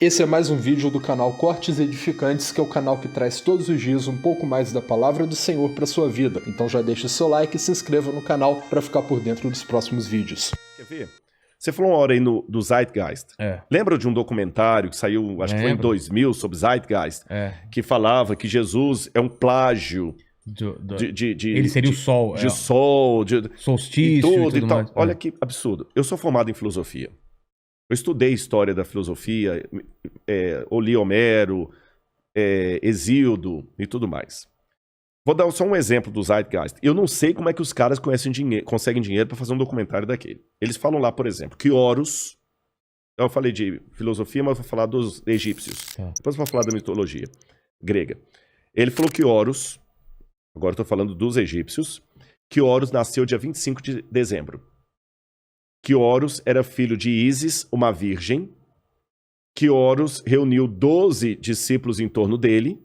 Esse é mais um vídeo do canal Cortes Edificantes, que é o canal que traz todos os dias um pouco mais da palavra do Senhor para sua vida. Então já deixa seu like e se inscreva no canal para ficar por dentro dos próximos vídeos. Quer ver? Você falou uma hora aí do Zeitgeist. Lembra de um documentário que saiu, acho que foi em 2000, sobre Zeitgeist? Que falava que Jesus é um plágio. Ele seria o sol. De sol, de solstício e tudo tal. mais. Olha que absurdo. Eu sou formado em filosofia. Eu estudei história da filosofia, li Homero, Hesíodo e tudo mais. Vou dar só um exemplo do Zeitgeist. Eu não sei como é que os caras conseguem dinheiro para fazer um documentário daquele. Eles falam lá, por exemplo, que Horus... Eu falei de filosofia, mas vou falar dos egípcios. Depois vou falar da mitologia grega. Ele falou que Horus... Agora estou falando dos egípcios. Que Horus nasceu dia 25 de dezembro. Que Horus era filho de Ísis, uma virgem. Que Horus reuniu 12 discípulos em torno dele.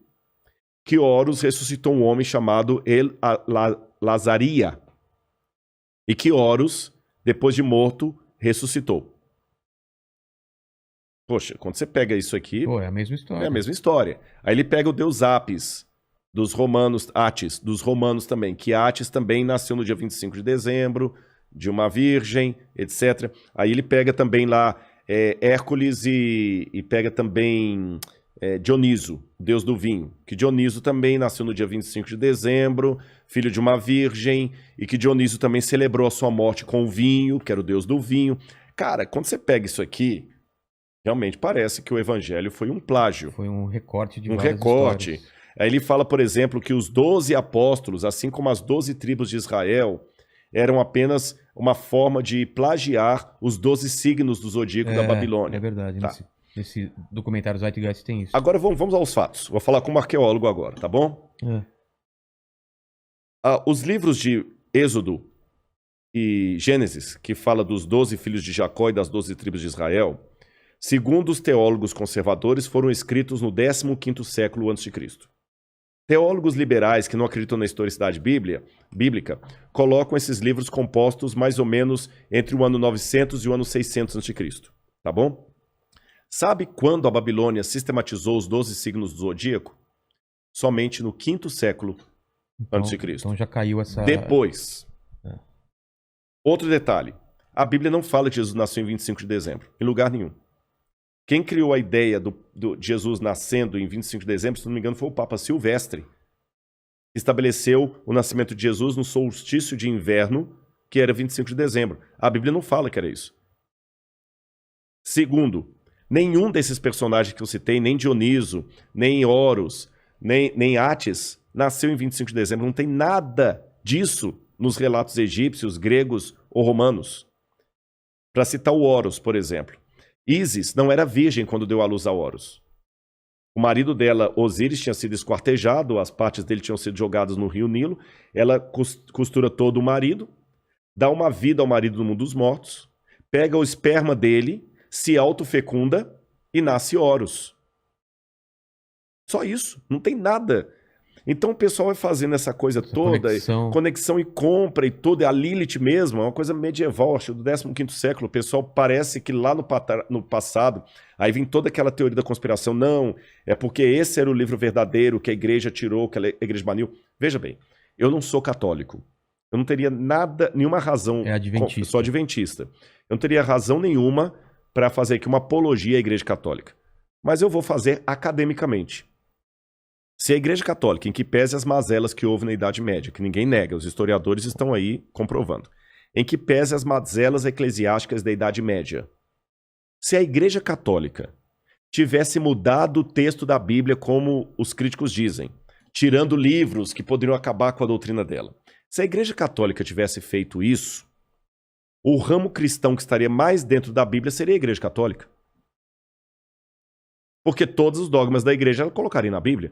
Que Horus ressuscitou um homem chamado Lazaria. E que Horus, depois de morto, ressuscitou. Poxa, quando você pega isso aqui... Pô, é a mesma história. É a mesma história. Aí ele pega o deus Apis, dos romanos, Atis, dos romanos também. Que Atis também nasceu no dia 25 de dezembro, de uma virgem, etc. Aí ele pega também lá Hércules e pega também... Dioniso, deus do vinho, que Dioniso também nasceu no dia 25 de dezembro, filho de uma virgem, e que Dioniso também celebrou a sua morte com o vinho, que era o deus do vinho. Cara, quando você pega isso aqui, realmente parece que o evangelho foi um plágio. Foi um recorte de várias histórias. Aí ele fala, por exemplo, que os 12 apóstolos, assim como as 12 tribos de Israel, eram apenas uma forma de plagiar os 12 signos do zodíaco da Babilônia. É verdade, tá. Esse documentário Zeitgeist tem isso. Agora vamos aos fatos. Vou falar como arqueólogo agora, tá bom? Os livros de Êxodo e Gênesis, que fala dos 12 filhos de Jacó e das 12 tribos de Israel, segundo os teólogos conservadores, foram escritos no 15º século a.C. Teólogos liberais que não acreditam na historicidade bíblica colocam esses livros compostos mais ou menos entre o ano 900 e o ano 600 a.C., tá bom? Sabe quando a Babilônia sistematizou os 12 signos do zodíaco? Somente no 5º século antes de Cristo. Então já caiu essa... Depois. Outro detalhe. A Bíblia não fala que Jesus nasceu em 25 de dezembro. Em lugar nenhum. Quem criou a ideia de Jesus nascendo em 25 de dezembro, se não me engano, foi o Papa Silvestre. Estabeleceu o nascimento de Jesus no solstício de inverno, que era 25 de dezembro. A Bíblia não fala que era isso. Segundo, nenhum desses personagens que eu citei, nem Dioniso, nem Horus, nem Atis, nasceu em 25 de dezembro. Não tem nada disso nos relatos egípcios, gregos ou romanos. Para citar o Horus, por exemplo. Ísis não era virgem quando deu à luz a Horus. O marido dela, Osíris, tinha sido esquartejado, as partes dele tinham sido jogadas no rio Nilo. Ela costura todo o marido, dá uma vida ao marido no mundo dos mortos, pega o esperma dele, se autofecunda e nasce Horus. Só isso, não tem nada. Então o pessoal vai fazendo essa coisa toda, conexão e compra e tudo, a Lilith mesmo, é uma coisa medieval, acho do 15º século. O pessoal parece que lá no passado, aí vem toda aquela teoria da conspiração, não, é porque esse era o livro verdadeiro que a igreja tirou, que a igreja baniu. Veja bem, eu não sou católico, eu não teria nenhuma razão, sou adventista, eu não teria razão nenhuma para fazer aqui uma apologia à igreja católica, mas eu vou fazer academicamente. Se a Igreja Católica, em que pese as mazelas que houve na Idade Média, que ninguém nega, os historiadores estão aí comprovando, em que pese as mazelas eclesiásticas da Idade Média, se a Igreja Católica tivesse mudado o texto da Bíblia como os críticos dizem, tirando livros que poderiam acabar com a doutrina dela, se a Igreja Católica tivesse feito isso, o ramo cristão que estaria mais dentro da Bíblia seria a Igreja Católica. Porque todos os dogmas da igreja ela colocaria na Bíblia.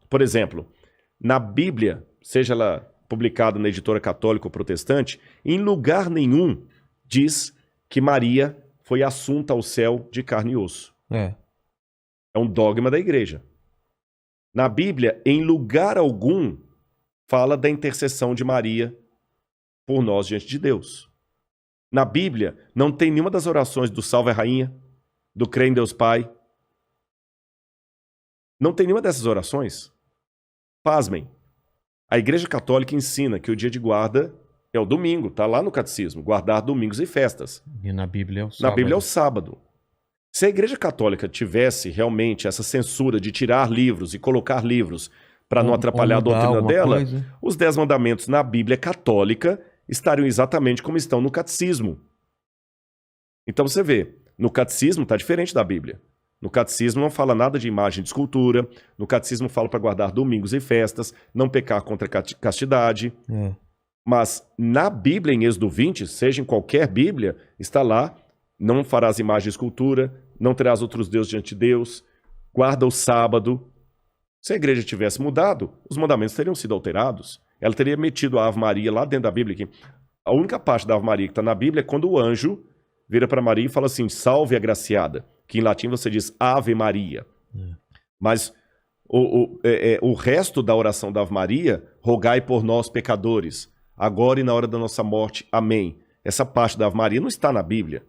Por exemplo, na Bíblia, seja ela publicada na editora católica ou protestante, em lugar nenhum diz que Maria foi assunta ao céu de carne e osso. É um dogma da igreja. Na Bíblia, em lugar algum, fala da intercessão de Maria por nós diante de Deus. Na Bíblia, não tem nenhuma das orações do Salve a Rainha, do Crê em Deus Pai, Não tem nenhuma dessas orações. Pasmem. A Igreja Católica ensina que o dia de guarda é o domingo, tá lá no catecismo, guardar domingos e festas. E na Bíblia é o sábado. Na Bíblia é o sábado. Se a Igreja Católica tivesse realmente essa censura de tirar livros e colocar livros para não atrapalhar a doutrina dela, os 10 mandamentos na Bíblia católica estariam exatamente como estão no catecismo. Então você vê, no catecismo está diferente da Bíblia. No catecismo não fala nada de imagem de escultura, no catecismo fala para guardar domingos e festas, não pecar contra a castidade. Mas na Bíblia, em Êxodo 20, seja em qualquer Bíblia, está lá, não farás imagem de escultura, não terás outros deuses diante de Deus, guarda o sábado. Se a igreja tivesse mudado, os mandamentos teriam sido alterados. Ela teria metido a Ave Maria lá dentro da Bíblia. Que a única parte da Ave Maria que está na Bíblia é quando o anjo vira para Maria e fala assim, salve agraciada, que em latim você diz Ave Maria. Mas o resto da oração da Ave Maria, rogai por nós pecadores, agora e na hora da nossa morte, amém. Essa parte da Ave Maria não está na Bíblia.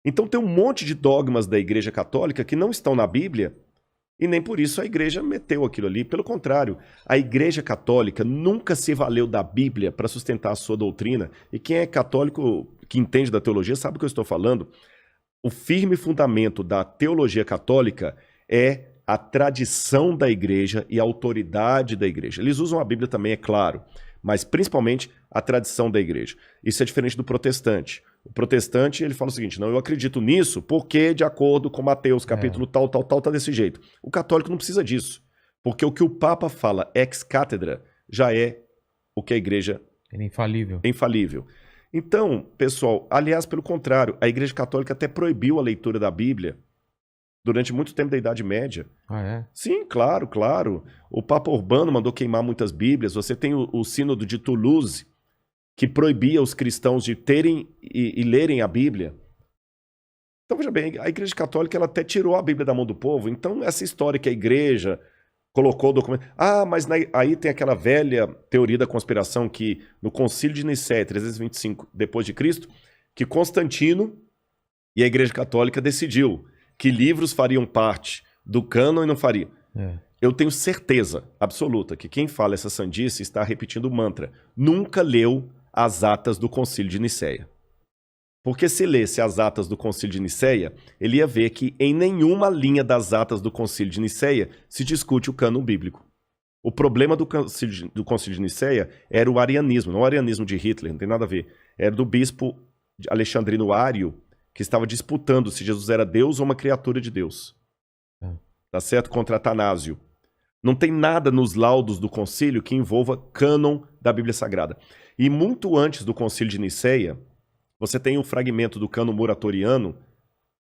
Então tem um monte de dogmas da Igreja Católica que não estão na Bíblia e nem por isso a Igreja meteu aquilo ali. Pelo contrário, a Igreja Católica nunca se valeu da Bíblia para sustentar a sua doutrina. E quem é católico, que entende da teologia, sabe o que eu estou falando. O firme fundamento da teologia católica é a tradição da Igreja e a autoridade da Igreja. Eles usam a Bíblia também, é claro, mas principalmente a tradição da Igreja. Isso é diferente do protestante. O protestante, ele fala o seguinte, não, eu acredito nisso porque, de acordo com Mateus, capítulo tal, tá desse jeito. O católico não precisa disso, porque o que o Papa fala ex cátedra já é o que a Igreja... É infalível. É infalível. Então, pessoal, aliás, pelo contrário, a Igreja Católica até proibiu a leitura da Bíblia durante muito tempo da Idade Média. Ah, é? Sim, claro, claro. O Papa Urbano mandou queimar muitas Bíblias. Você tem o Sínodo de Toulouse, que proibia os cristãos de terem e lerem a Bíblia. Então, veja bem, a Igreja Católica ela até tirou a Bíblia da mão do povo. Então, essa história que a Igreja colocou o documento... Ah, mas aí tem aquela velha teoria da conspiração que no Concílio de Nicéia, 325 depois de Cristo, que Constantino e a Igreja Católica decidiu que livros fariam parte do cânon e não fariam. Eu tenho certeza absoluta que quem fala essa sandice está repetindo o mantra. Nunca leu as atas do Concílio de Nicéia. Porque se lesse as atas do Concílio de Nicéia, ele ia ver que em nenhuma linha das atas do Concílio de Nicéia se discute o cânon bíblico. O problema do Concílio de Nicéia era o arianismo, não o arianismo de Hitler, não tem nada a ver. Era do bispo Alexandrino Ário, que estava disputando se Jesus era Deus ou uma criatura de Deus. Tá certo? Contra Atanásio. Não tem nada nos laudos do concílio que envolva cânon da Bíblia Sagrada. E muito antes do Concílio de Nicéia, você tem o fragmento do cânon muratoriano,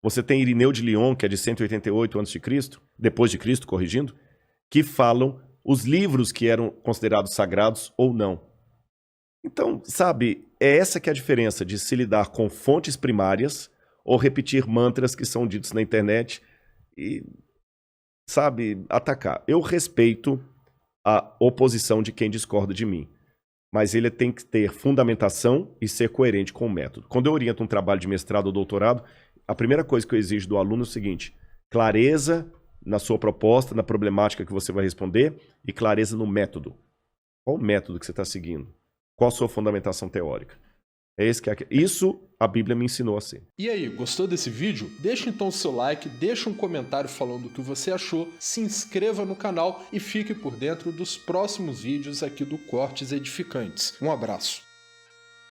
você tem Irineu de Lyon, que é de 188 a.C., depois de Cristo, corrigindo, que falam os livros que eram considerados sagrados ou não. Então, sabe, é essa que é a diferença de se lidar com fontes primárias ou repetir mantras que são ditos na internet e, sabe, atacar. Eu respeito a oposição de quem discorda de mim, mas ele tem que ter fundamentação e ser coerente com o método. Quando eu oriento um trabalho de mestrado ou doutorado, a primeira coisa que eu exijo do aluno é o seguinte: clareza na sua proposta, na problemática que você vai responder e clareza no método. Qual o método que você está seguindo? Qual a sua fundamentação teórica? Isso a Bíblia me ensinou a ser. E aí, gostou desse vídeo? Deixa então o seu like, deixa um comentário falando o que você achou, se inscreva no canal e fique por dentro dos próximos vídeos aqui do Cortes Edificantes. Um abraço.